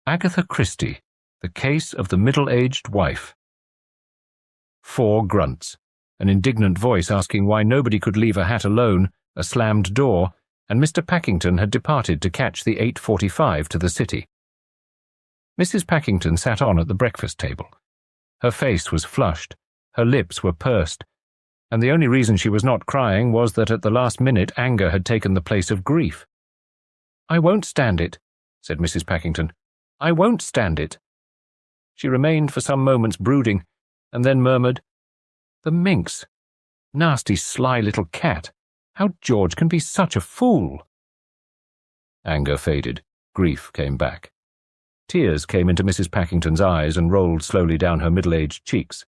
Agatha Christie, The Case of the Middle-Aged Wife. 4 grunts, an indignant voice asking why nobody could leave a hat alone, a slammed door, and Mr. Packington had departed to catch the 8:45 to the city. Mrs. Packington sat on at the breakfast table. Her face was flushed, her lips were pursed, and the only reason she was not crying was that at the last minute anger had taken the place of grief. "I won't stand it," said Mrs. Packington. "I won't stand it." She remained for some moments brooding, and then murmured, "The minx! Nasty, sly little cat! How George can be such a fool!" Anger faded. Grief came back. Tears came into Mrs. Packington's eyes and rolled slowly down her middle-aged cheeks.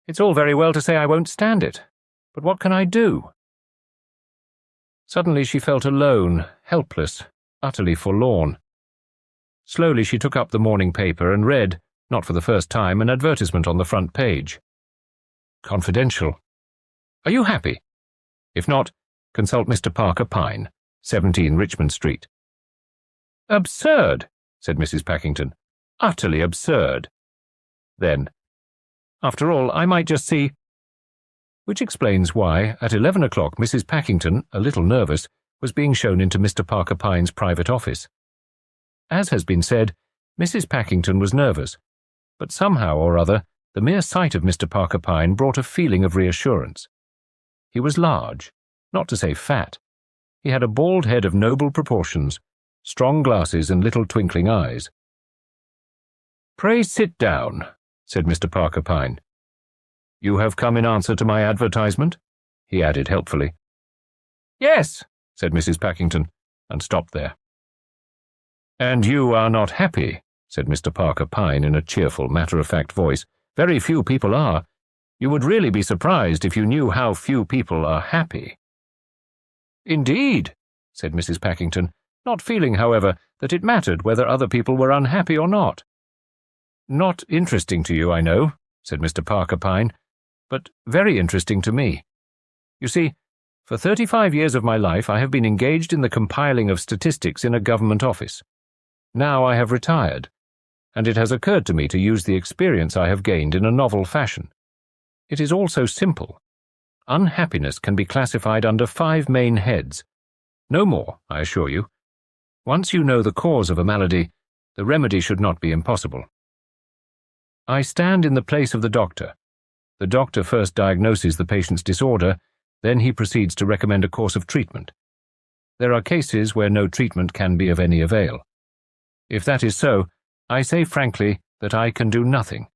"It's all very well to say I won't stand it, but what can I do?" Suddenly she felt alone, helpless, utterly forlorn. Slowly she took up the morning paper and read, not for the first time, an advertisement on the front page. Confidential. Are you happy? If not, consult Mr. Parker Pyne, 17 Richmond Street. Absurd, said Mrs. Packington. Utterly absurd. Then, after all, I might just see... Which explains why, at 11 o'clock, Mrs. Packington, a little nervous, was being shown into Mr. Parker Pyne's private office. As has been said, Mrs. Packington was nervous, but somehow or other, the mere sight of Mr. Parker Pyne brought a feeling of reassurance. He was large, not to say fat. He had a bald head of noble proportions, strong glasses and little twinkling eyes. "Pray sit down," said Mr. Parker Pyne. "You have come in answer to my advertisement?" he added helpfully. "Yes," said Mrs. Packington, and stopped there. "And you are not happy," said Mr. Parker Pyne in a cheerful, matter-of-fact voice. "Very few people are. You would really be surprised if you knew how few people are happy." "Indeed," said Mrs. Packington, not feeling, however, that it mattered whether other people were unhappy or not. "Not interesting to you, I know," said Mr. Parker Pyne, "but very interesting to me. You see, for 35 years of my life I have been engaged in the compiling of statistics in a government office. Now I have retired, and it has occurred to me to use the experience I have gained in a novel fashion. It is all so simple. Unhappiness can be classified under 5 main heads. No more, I assure you. Once you know the cause of a malady, the remedy should not be impossible. I stand in the place of the doctor. The doctor first diagnoses the patient's disorder, then he proceeds to recommend a course of treatment. There are cases where no treatment can be of any avail. If that is so, I say frankly that I can do nothing.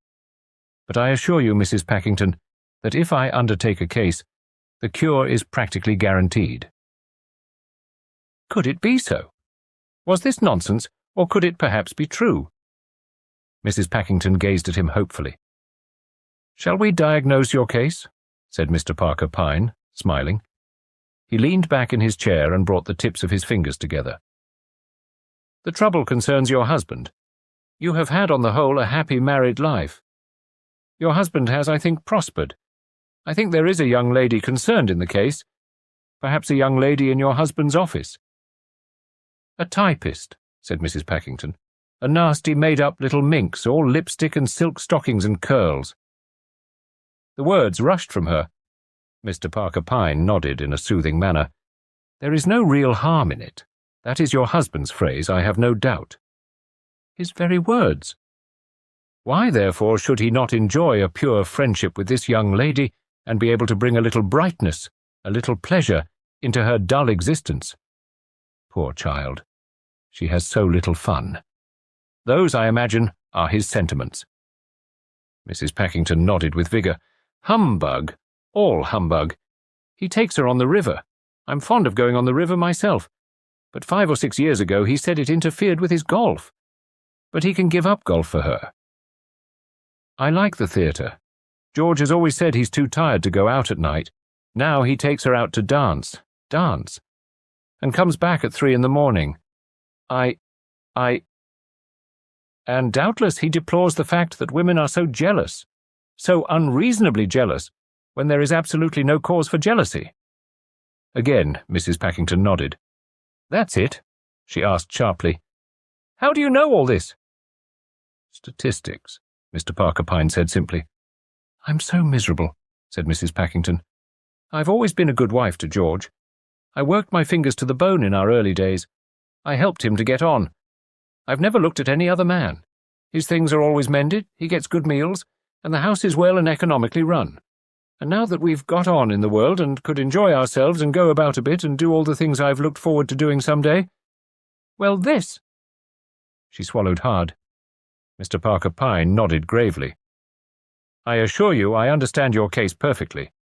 But I assure you, Mrs. Packington, that if I undertake a case, the cure is practically guaranteed." Could it be so? Was this nonsense, or could it perhaps be true? Mrs. Packington gazed at him hopefully. "Shall we diagnose your case?" said Mr. Parker Pyne, smiling. He leaned back in his chair and brought the tips of his fingers together. "The trouble concerns your husband. You have had on the whole a happy married life. Your husband has, I think, prospered. I think there is a young lady concerned in the case, perhaps a young lady in your husband's office." "A typist," said Mrs. Packington. "A nasty made-up little minx, all lipstick and silk stockings and curls." The words rushed from her. Mr. Parker Pyne nodded in a soothing manner. "There is no real harm in it. That is your husband's phrase, I have no doubt." His very words. Why, therefore, should he not enjoy a pure friendship with this young lady and be able to bring a little brightness, a little pleasure, into her dull existence? Poor child. She has so little fun. Those, I imagine, are his sentiments. Mrs. Packington nodded with vigour. "Humbug. All humbug. He takes her on the river. I'm fond of going on the river myself. But 5 or 6 years ago he said it interfered with his golf. But he can give up golf for her. I like the theatre. George has always said he's too tired to go out at night. Now he takes her out to dance, and comes back at 3 in the morning. And doubtless he deplores the fact that women are so jealous, so unreasonably jealous, when there is absolutely no cause for jealousy." Again Mrs. Packington nodded. "That's it?" she asked sharply. How do you know all this?" "Statistics," Mr. Parker Pyne said simply. "I'm so miserable," said Mrs. Packington. "I've always been a good wife to George. I worked my fingers to the bone in our early days. I helped him to get on. I've never looked at any other man. His things are always mended, he gets good meals, and the house is well and economically run. And now that we've got on in the world and could enjoy ourselves and go about a bit and do all the things I've looked forward to doing some day, well, this—" She swallowed hard. Mr. Parker Pyne nodded gravely. "I assure you I understand your case perfectly."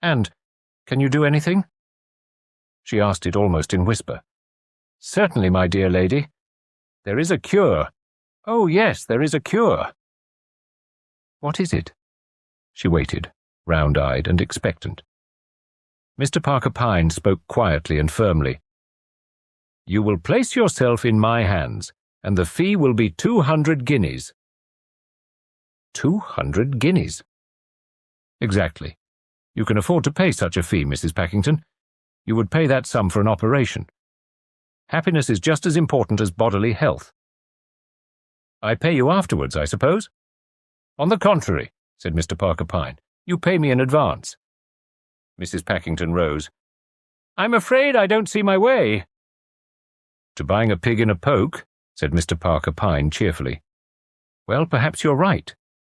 "And can you do anything?" She asked it almost in whisper. "Certainly, my dear lady. There is a cure. Oh, yes, there is a cure." "What is it?" She waited, round-eyed and expectant. Mr. Parker Pyne spoke quietly and firmly. "You will place yourself in my hands, and the fee will be 200 guineas. 200 guineas? Exactly. You can afford to pay such a fee, Mrs. Packington. You would pay that sum for an operation. Happiness is just as important as bodily health. I pay you afterwards, I suppose?" "On the contrary," said Mr. Parker Pyne, "you pay me in advance." Mrs. Packington rose. "I'm afraid I don't see my way." "To buying a pig in a poke," said Mr. Parker Pyne cheerfully. "Well, perhaps you're right.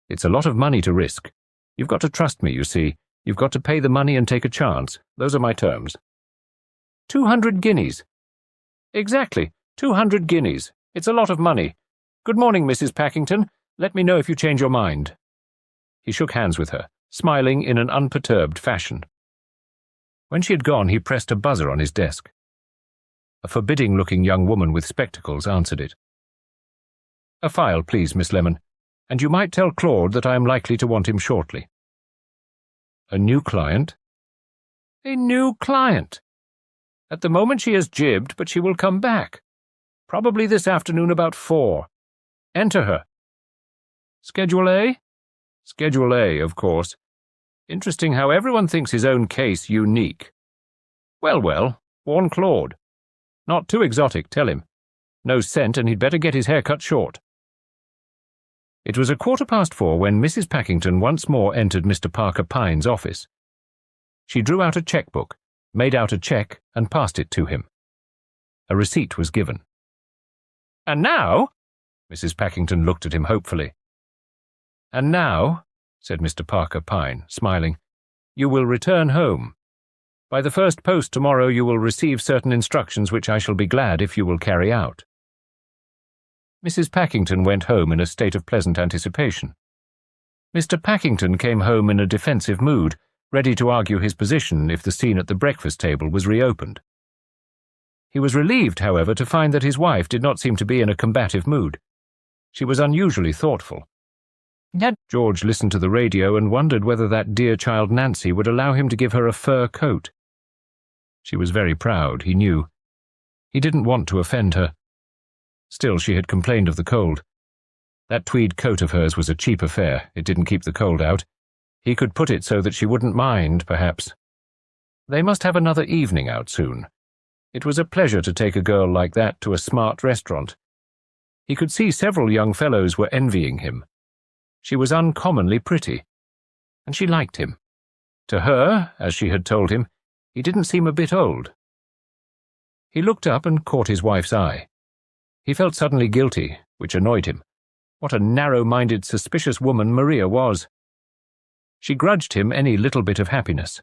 It's a lot of money to risk. You've got to trust me, you see. You've got to pay the money and take a chance. Those are my terms." 200 guineas. "Exactly, 200 guineas. It's a lot of money. Good morning, Mrs. Packington. Let me know if you change your mind." He shook hands with her, smiling in an unperturbed fashion. When she had gone, he pressed a buzzer on his desk. A forbidding-looking young woman with spectacles answered it. "A file, please, Miss Lemon, and you might tell Claude that I am likely to want him shortly." "A new client?" "A new client. At the moment she has jibbed, but she will come back. Probably this afternoon about 4. Enter her." "Schedule A?" "Schedule A, of course. Interesting how everyone thinks his own case unique. Well, warn Claude. Not too exotic, tell him. No scent, and he'd better get his hair cut short." It was 4:15 when Mrs. Packington once more entered Mr. Parker Pyne's office. She drew out a checkbook, made out a cheque, and passed it to him. A receipt was given. "And now?" Mrs. Packington looked at him hopefully. "And now," said Mr. Parker Pyne, smiling, "you will return home. By the first post tomorrow you will receive certain instructions which I shall be glad if you will carry out." Mrs. Packington went home in a state of pleasant anticipation. Mr. Packington came home in a defensive mood, ready to argue his position if the scene at the breakfast table was reopened. He was relieved, however, to find that his wife did not seem to be in a combative mood. She was unusually thoughtful. George listened to the radio and wondered whether that dear child Nancy would allow him to give her a fur coat. She was very proud, he knew. He didn't want to offend her. Still, she had complained of the cold. That tweed coat of hers was a cheap affair. It didn't keep the cold out. He could put it so that she wouldn't mind, perhaps. They must have another evening out soon. It was a pleasure to take a girl like that to a smart restaurant. He could see several young fellows were envying him. She was uncommonly pretty, and she liked him. To her, as she had told him, he didn't seem a bit old. He looked up and caught his wife's eye. He felt suddenly guilty, which annoyed him. What a narrow-minded, suspicious woman Maria was. She grudged him any little bit of happiness.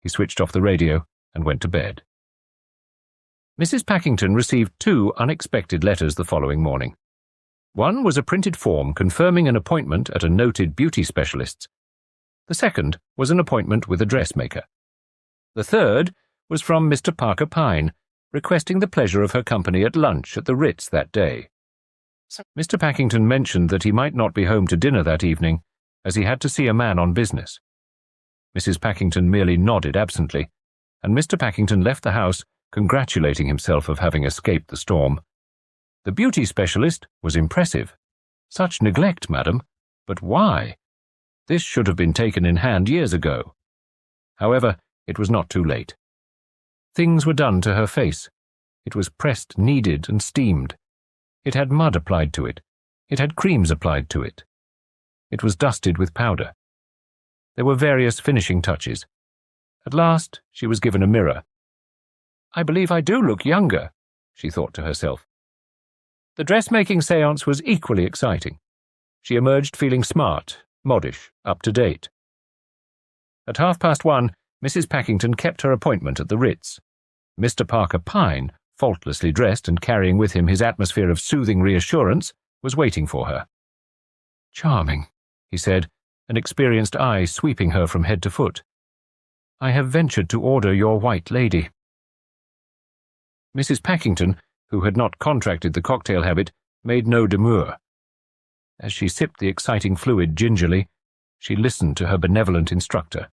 He switched off the radio and went to bed. Mrs. Packington received 2 unexpected letters the following morning. One was a printed form confirming an appointment at a noted beauty specialist's. The second was an appointment with a dressmaker. The third was from Mr. Parker Pyne, requesting the pleasure of her company at lunch at the Ritz that day. Mr. Packington mentioned that he might not be home to dinner that evening, as he had to see a man on business. Mrs. Packington merely nodded absently, and Mr. Packington left the house, congratulating himself of having escaped the storm. The beauty specialist was impressive. Such neglect, madam, but why? This should have been taken in hand years ago. However, it was not too late. Things were done to her face. It was pressed, kneaded, and steamed. It had mud applied to it. It had creams applied to it. It was dusted with powder. There were various finishing touches. At last, she was given a mirror. "I believe I do look younger," she thought to herself. The dressmaking séance was equally exciting. She emerged feeling smart, modish, up-to-date. At 1:30, Mrs. Packington kept her appointment at the Ritz. Mr. Parker Pyne, faultlessly dressed and carrying with him his atmosphere of soothing reassurance, was waiting for her. "Charming," he said, an experienced eye sweeping her from head to foot. "I have ventured to order your White Lady." Mrs. Packington, who had not contracted the cocktail habit, made no demur. As she sipped the exciting fluid gingerly, she listened to her benevolent instructor.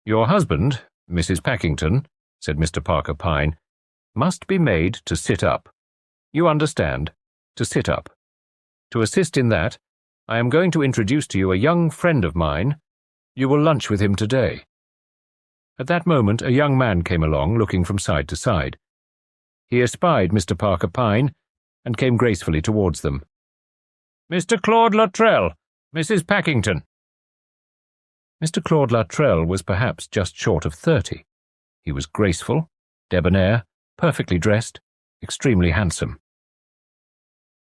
"Your husband, Mrs. Packington," said Mr. Parker Pyne, "must be made to sit up. You understand, to sit up. To assist in that, I am going to introduce to you a young friend of mine. You will lunch with him today." At that moment a young man came along, looking from side to side. He espied Mr. Parker Pyne and came gracefully towards them. "Mr. Claude Luttrell, Mrs. Packington." Mr. Claude Luttrell was perhaps just short of 30. He was graceful, debonair, perfectly dressed, extremely handsome.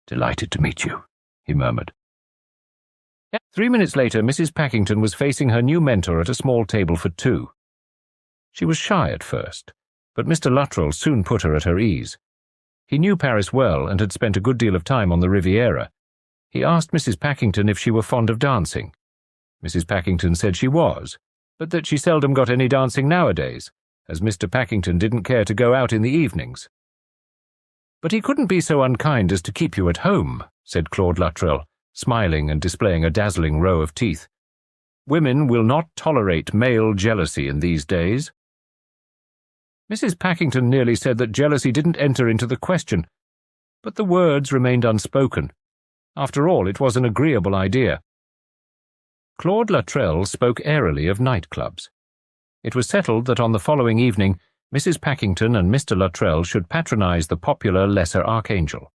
"Delighted to meet you," he murmured. 3 minutes later, Mrs. Packington was facing her new mentor at a small table for two. She was shy at first, but Mr. Luttrell soon put her at her ease. He knew Paris well and had spent a good deal of time on the Riviera. He asked Mrs. Packington if she were fond of dancing. Mrs. Packington said she was, but that she seldom got any dancing nowadays, as Mr. Packington didn't care to go out in the evenings. "But he couldn't be so unkind as to keep you at home," said Claude Luttrell, smiling and displaying a dazzling row of teeth. "Women will not tolerate male jealousy in these days." Mrs. Packington nearly said that jealousy didn't enter into the question, but the words remained unspoken. After all, it was an agreeable idea. Claude Luttrell spoke airily of nightclubs. It was settled that on the following evening Mrs. Packington and Mr. Luttrell should patronize the popular Lesser Archangel.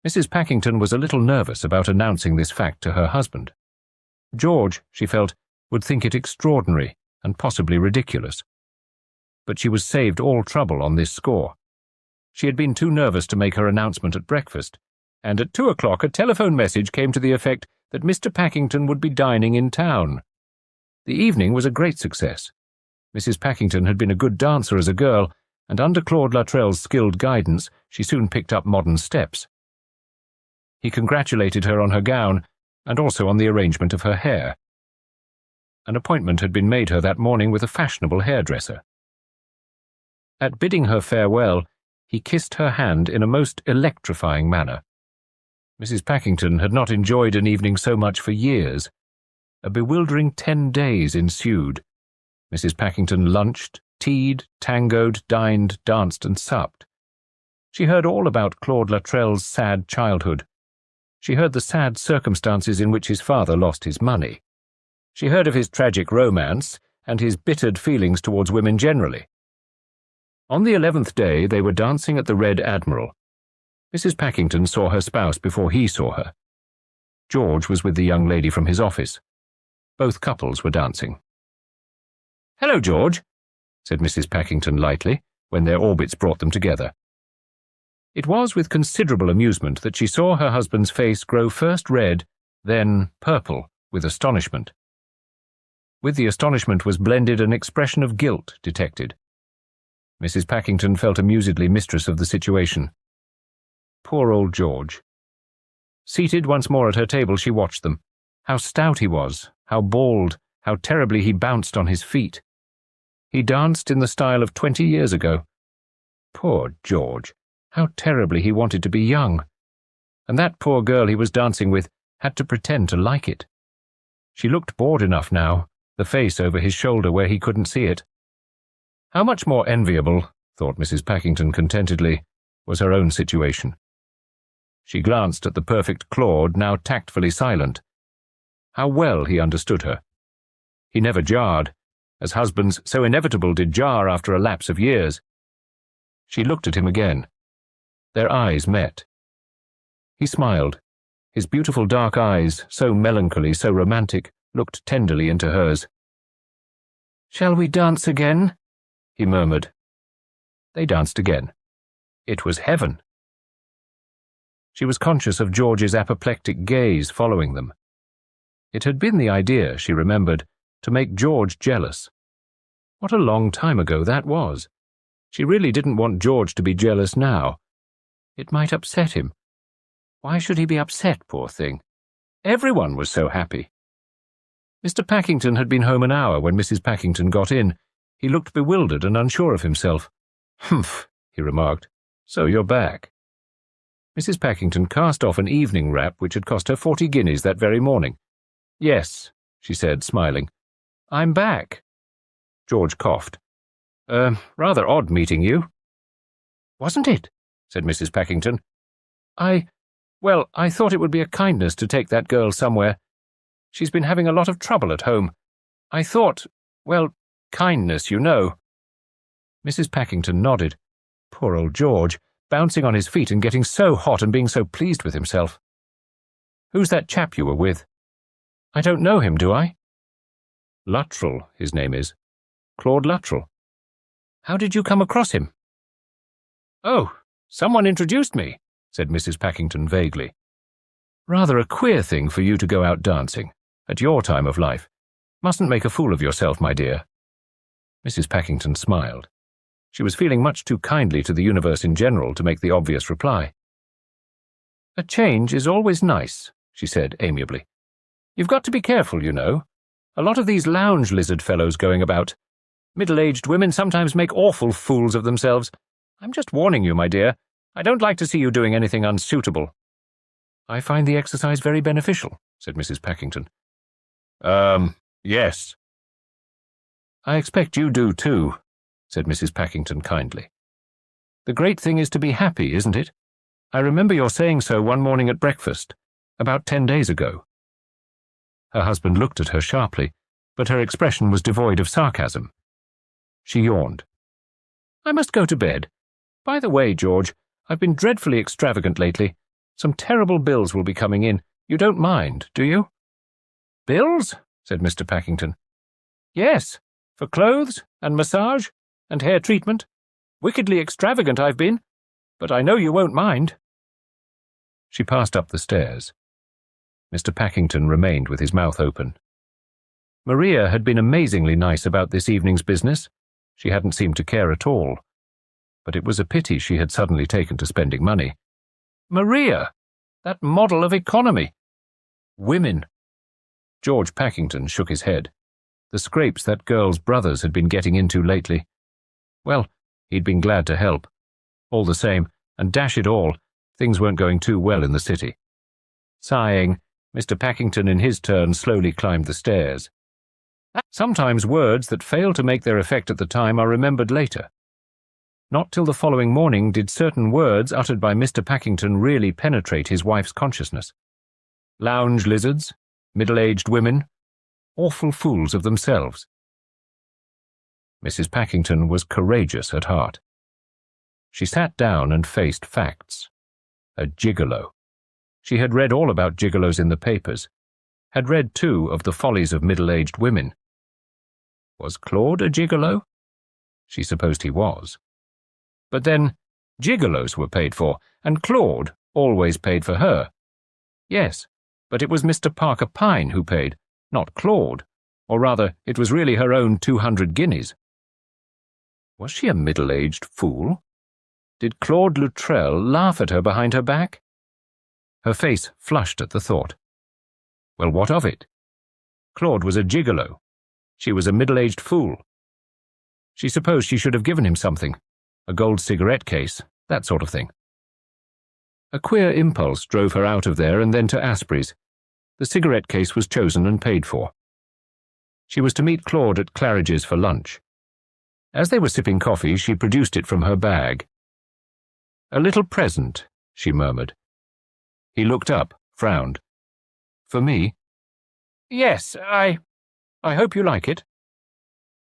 Mrs. Packington was a little nervous about announcing this fact to her husband. George, she felt, would think it extraordinary and possibly ridiculous. But she was saved all trouble on this score. She had been too nervous to make her announcement at breakfast, and at 2 o'clock a telephone message came to the effect that Mr. Packington would be dining in town. The evening was a great success. Mrs. Packington had been a good dancer as a girl, and under Claude Luttrell's skilled guidance she soon picked up modern steps. He congratulated her on her gown, and also on the arrangement of her hair. An appointment had been made her that morning with a fashionable hairdresser. At bidding her farewell, he kissed her hand in a most electrifying manner. Mrs. Packington had not enjoyed an evening so much for years. A bewildering 10 days ensued. Mrs. Packington lunched, tea'd, tangoed, dined, danced, and supped. She heard all about Claude Luttrell's sad childhood. She heard the sad circumstances in which his father lost his money. She heard of his tragic romance and his bittered feelings towards women generally. On the 11th day they were dancing at the Red Admiral. Mrs. Packington saw her spouse before he saw her. George was with the young lady from his office. Both couples were dancing. "Hello, George," said Mrs. Packington lightly, when their orbits brought them together. It was with considerable amusement that she saw her husband's face grow first red, then purple, with astonishment. With the astonishment was blended an expression of guilt detected. Mrs. Packington felt amusedly mistress of the situation. Poor old George. Seated once more at her table, she watched them. How stout he was, how bald, how terribly he bounced on his feet. He danced in the style of 20 years ago. Poor George, how terribly he wanted to be young. And that poor girl he was dancing with had to pretend to like it. She looked bored enough now, the face over his shoulder where he couldn't see it. How much more enviable, thought Mrs. Packington contentedly, was her own situation. She glanced at the perfect Claude, now tactfully silent. How well he understood her. He never jarred, as husbands so inevitable did jar after a lapse of years. She looked at him again. Their eyes met. He smiled. His beautiful dark eyes, so melancholy, so romantic, looked tenderly into hers. "Shall we dance again?" he murmured. They danced again. It was heaven. She was conscious of George's apoplectic gaze following them. It had been the idea, she remembered, to make George jealous. What a long time ago that was. She really didn't want George to be jealous now. It might upset him. Why should he be upset, poor thing? Everyone was so happy. Mr. Packington had been home an hour when Mrs. Packington got in. He looked bewildered and unsure of himself. "Humph," he remarked. "So you're back." Mrs. Packington cast off an evening wrap which had cost her 40 guineas that very morning. "Yes," she said, smiling. "I'm back." George coughed. Rather odd meeting you." "Wasn't it?" said Mrs. Packington. I thought it would be a kindness to take that girl somewhere. She's been having a lot of trouble at home. I thought, kindness, you know." Mrs. Packington nodded. Poor old George, bouncing on his feet and getting so hot and being so pleased with himself. "Who's that chap you were with?" "I don't know him, do I?" "Luttrell, his name is. Claude Luttrell." "How did you come across him?" "Oh, someone introduced me," said Mrs. Packington vaguely. "Rather a queer thing for you to go out dancing, at your time of life. Mustn't make a fool of yourself, my dear." Mrs. Packington smiled. She was feeling much too kindly to the universe in general to make the obvious reply. "A change is always nice," she said amiably. "You've got to be careful, you know. A lot of these lounge lizard fellows going about. Middle-aged women sometimes make awful fools of themselves. I'm just warning you, my dear. I don't like to see you doing anything unsuitable." "I find the exercise very beneficial," said Mrs. Packington. Yes." "I expect you do too," said Mrs. Packington kindly. "The great thing is to be happy, isn't it? I remember your saying so one morning at breakfast, about 10 days ago." Her husband looked at her sharply, but her expression was devoid of sarcasm. She yawned. "I must go to bed. By the way, George, I've been dreadfully extravagant lately. Some terrible bills will be coming in. You don't mind, do you?" "Bills?" said Mr. Packington. "Yes, for clothes and massage and hair treatment. Wickedly extravagant I've been, but I know you won't mind." She passed up the stairs. Mr. Packington remained with his mouth open. Maria had been amazingly nice about this evening's business. She hadn't seemed to care at all. But it was a pity she had suddenly taken to spending money. Maria! That model of economy! Women! George Packington shook his head. The scrapes that girl's brothers had been getting into lately. Well, he'd been glad to help. All the same, and dash it all, things weren't going too well in the city. Sighing, Mr. Packington in his turn slowly climbed the stairs. Sometimes words that fail to make their effect at the time are remembered later. Not till the following morning did certain words uttered by Mr. Packington really penetrate his wife's consciousness. Lounge lizards, middle-aged women, awful fools of themselves. Mrs. Packington was courageous at heart. She sat down and faced facts. A gigolo. She had read all about gigolos in the papers, had read, too, of the follies of middle-aged women. Was Claude a gigolo? She supposed he was. But then, gigolos were paid for, and Claude always paid for her. Yes, but it was Mr. Parker Pyne who paid, not Claude, or rather, it was really her own 200 guineas. Was she a middle-aged fool? Did Claude Luttrell laugh at her behind her back? Her face flushed at the thought. Well, what of it? Claude was a gigolo. She was a middle-aged fool. She supposed she should have given him something, a gold cigarette case, that sort of thing. A queer impulse drove her out of there and then to Asprey's. The cigarette case was chosen and paid for. She was to meet Claude at Claridge's for lunch. As they were sipping coffee, she produced it from her bag. "A little present," she murmured. He looked up, frowned. "For me?" "Yes, I hope you like it."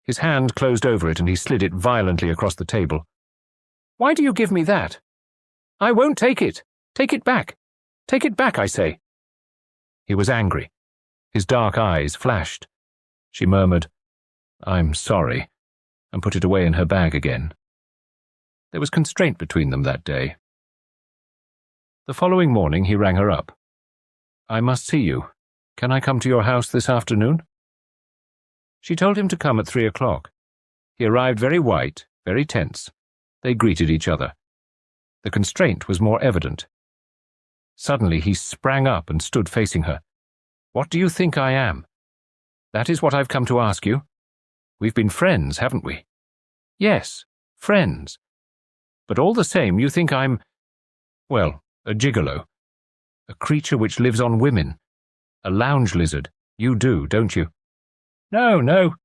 His hand closed over it and he slid it violently across the table. Why do you give me that? I won't take it. Take it back. Take it back, I say. He was angry. His dark eyes flashed. She murmured, I'm sorry, and put it away in her bag again. There was constraint between them that day. The following morning he rang her up. I must see you. Can I come to your house this afternoon? She told him to come at 3 o'clock. He arrived very white, very tense. They greeted each other. The constraint was more evident. Suddenly he sprang up and stood facing her. What do you think I am? That is what I've come to ask you. We've been friends, haven't we? Yes, friends. But all the same you think I'm, well, a gigolo. A creature which lives on women. A lounge lizard. You do, don't you? No, no.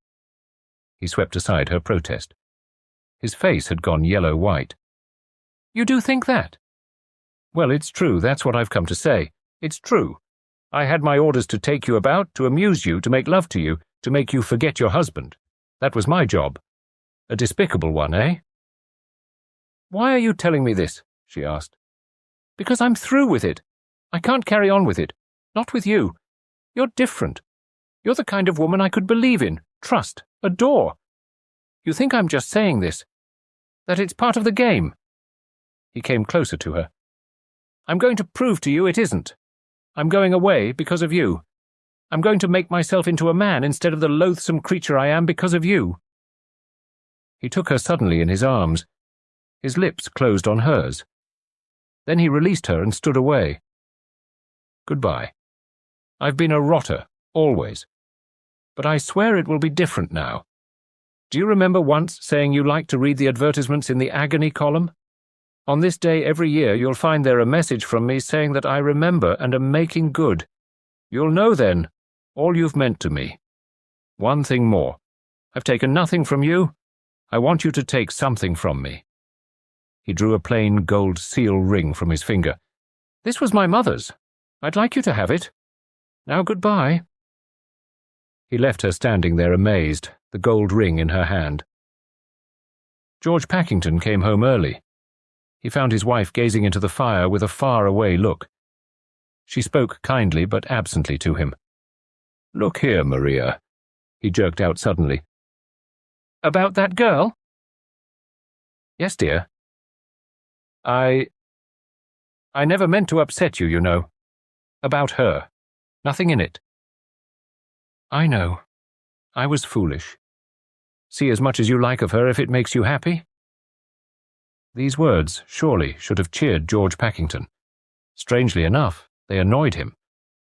He swept aside her protest. His face had gone yellow-white. You do think that? Well, it's true, that's what I've come to say. It's true. I had my orders to take you about, to amuse you, to make love to you, to make you forget your husband. That was my job. A despicable one, eh? Why are you telling me this? She asked. Because I'm through with it. I can't carry on with it. Not with you. You're different. You're the kind of woman I could believe in, trust, adore. You think I'm just saying this? That it's part of the game? He came closer to her. I'm going to prove to you it isn't. I'm going away because of you. I'm going to make myself into a man instead of the loathsome creature I am because of you. He took her suddenly in his arms. His lips closed on hers. Then he released her and stood away. Goodbye. I've been a rotter, always. But I swear it will be different now. Do you remember once saying you liked to read the advertisements in the agony column? On this day every year you'll find there a message from me saying that I remember and am making good. You'll know then all you've meant to me. One thing more. I've taken nothing from you. I want you to take something from me. He drew a plain gold seal ring from his finger. This was my mother's. I'd like you to have it. Now goodbye. He left her standing there amazed, the gold ring in her hand. George Packington came home early. He found his wife gazing into the fire with a far-away look. She spoke kindly but absently to him. Look here, Maria, he jerked out suddenly. About that girl? Yes, dear. I never meant to upset you, you know. About her. Nothing in it. I know. I was foolish. See as much as you like of her if it makes you happy. These words, surely, should have cheered George Packington. Strangely enough, they annoyed him.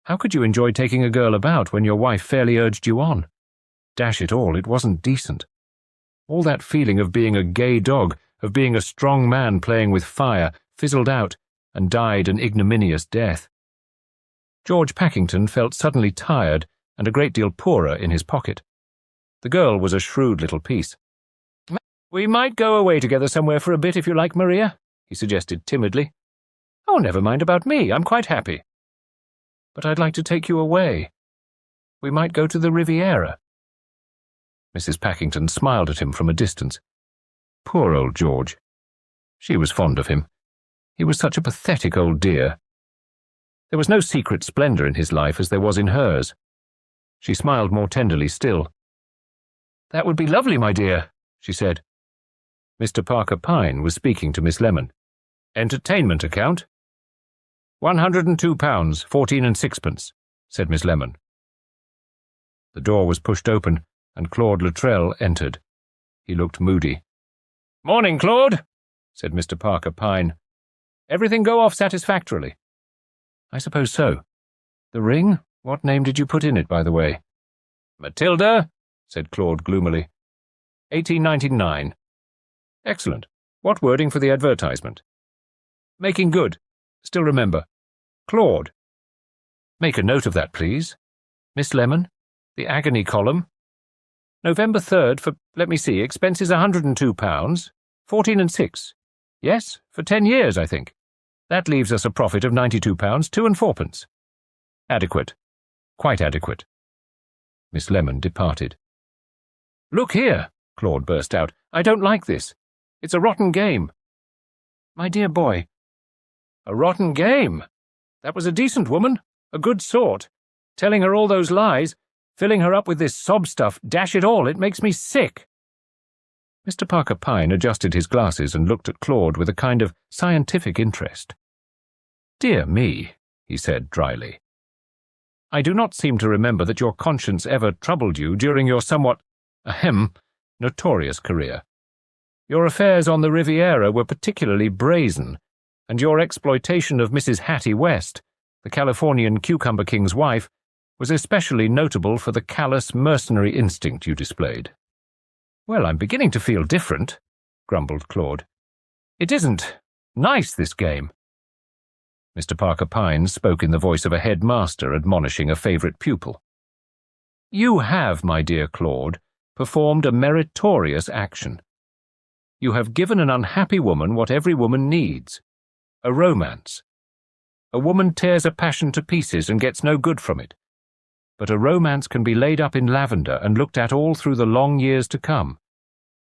How could you enjoy taking a girl about when your wife fairly urged you on? Dash it all, it wasn't decent. All that feeling of being a gay dog, of being a strong man playing with fire, fizzled out and died an ignominious death. George Packington felt suddenly tired and a great deal poorer in his pocket. The girl was a shrewd little piece. We might go away together somewhere for a bit if you like, Maria, he suggested timidly. Oh, never mind about me, I'm quite happy. But I'd like to take you away. We might go to the Riviera. Mrs. Packington smiled at him from a distance. Poor old George. She was fond of him. He was such a pathetic old dear. There was no secret splendour in his life as there was in hers. She smiled more tenderly still. That would be lovely, my dear, she said. Mr. Parker Pyne was speaking to Miss Lemon. Entertainment account? £102, 14 and sixpence, said Miss Lemon. The door was pushed open, and Claude Luttrell entered. He looked moody. Morning, Claude, said Mr. Parker Pyne. Everything go off satisfactorily? I suppose so. The ring? What name did you put in it, by the way? Matilda, said Claude gloomily. 1899. Excellent. What wording for the advertisement? Making good. Still remember. Claude. Make a note of that, please. Miss Lemon. The agony column. November 3rd for, let me see, expenses £102, 14 and 6. Yes, for 10 years, I think. That leaves us a profit of £92, 2 and 4pence. Adequate. Quite adequate. Miss Lemon departed. Look here, Claude burst out. I don't like this. It's a rotten game. My dear boy. A rotten game. That was a decent woman, a good sort. Telling her all those lies, filling her up with this sob stuff, dash it all, it makes me sick. Mr. Parker Pyne adjusted his glasses and looked at Claude with a kind of scientific interest. Dear me, he said dryly. I do not seem to remember that your conscience ever troubled you during your somewhat, notorious career. Your affairs on the Riviera were particularly brazen, and your exploitation of Mrs. Hattie West, the Californian Cucumber King's wife, was especially notable for the callous mercenary instinct you displayed. Well, I'm beginning to feel different, grumbled Claude. It isn't nice, this game. Mr. Parker Pyne spoke in the voice of a headmaster admonishing a favourite pupil. You have, my dear Claude, performed a meritorious action. You have given an unhappy woman what every woman needs, a romance. A woman tears a passion to pieces and gets no good from it. But a romance can be laid up in lavender and looked at all through the long years to come.